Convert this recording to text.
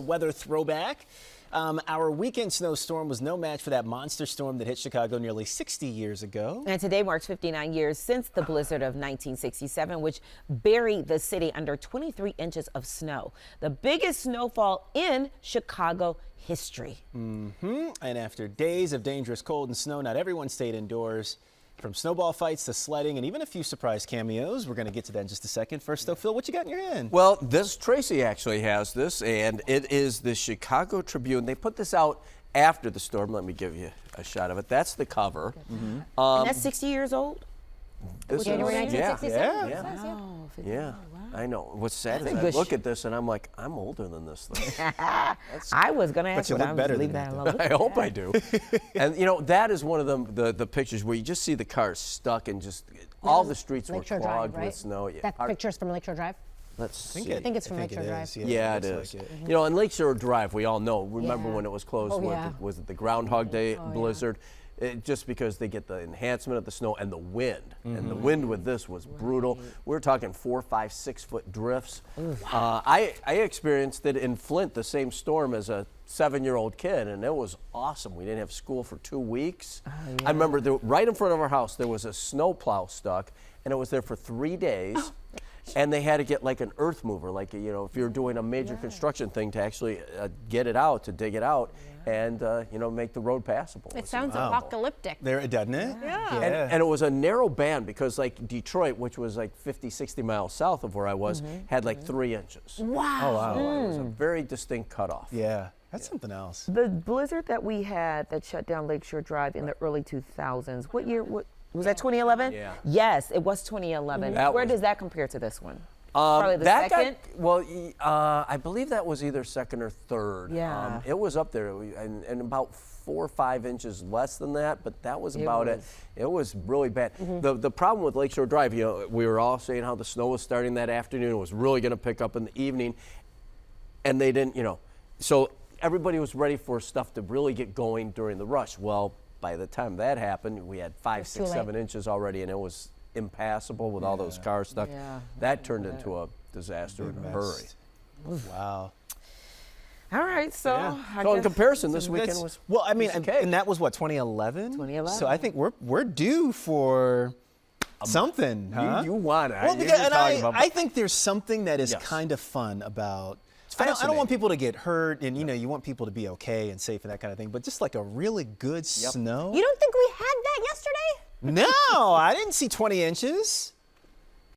Weather throwback. Our weekend snowstorm was no match for that monster storm that hit Chicago nearly 60 years ago. And today marks 59 years since the blizzard of 1967, which buried the city under 23 inches of snow, the biggest snowfall in Chicago history. And after days of dangerous cold and snow, not everyone stayed indoors. From snowball fights to sledding and even a few surprise cameos. We're going to get to that in just a second. First, though, Phil, what you got in your hand? Well, Tracy actually has this, and it is the Chicago Tribune. They put this out after the storm. Let me give you a shot of it. That's the cover. And that's 60 years old? January 1967? Yeah. I know. What's sad is I look at this and I'm like, I'm older than this thing. I was going to ask, you but look I'm better leave than that that, alone. I hope I do. And you know, that is one of the pictures where you just see the cars stuck and just all the streets were clogged with snow. Yeah. That picture's from Lakeshore Drive? Let's see. I think it's from Lakeshore Drive. Yeah, it is. You know, and Lakeshore Drive, we all know. Remember when it was closed? Was it the Groundhog Day blizzard? Just because they get the enhancement of the snow and the wind. And the wind with this was brutal. We're talking 4, 5, 6 foot drifts. I experienced it in Flint, the same storm as a 7-year-old kid, and it was awesome. We didn't have school for 2 weeks. I remember right in front of our house there was a snowplow stuck, and it was there for 3 days. And they had to get like an earth mover, like, you know, if you're doing a major construction thing, to actually get it out, to dig it out, and, you know, make the road passable. It sounds apocalyptic. There, doesn't it? Yeah. And it was a narrow band because, like, Detroit, which was like 50, 60 miles south of where I was, had like 3 inches. Wow. Oh, wow. So it was a very distinct cutoff. Yeah, that's something else. The blizzard that we had that shut down Lakeshore Drive in the early 2000s, what year? Was that 2011? Yeah. Yes, it was 2011. Where does that compare to this one? Probably the second? I believe that was either second or third. Yeah. It was up there, and about 4 or 5 inches less than that, but that was about it. It was really bad. The problem with Lakeshore Drive, you know, we were all saying how the snow was starting that afternoon. It was really going to pick up in the evening, and they didn't, you know. So everybody was ready for stuff to really get going during the rush. Well, by the time that happened, we had 5, 6, 7 inches already, and it was impassable with all those cars stuck. That turned into a disaster in a hurry. Wow. All right, so So in comparison, this weekend was well. I mean, okay. and that was what, 2011. 2011. So I think we're due for something. Huh? You want it. Well, because, and I think there's something that is kind of fun about. I don't want people to get hurt, and you know, you want people to be okay and safe and that kind of thing. But just like a really good snow. You don't think we had that yesterday? No, I didn't see 20 inches.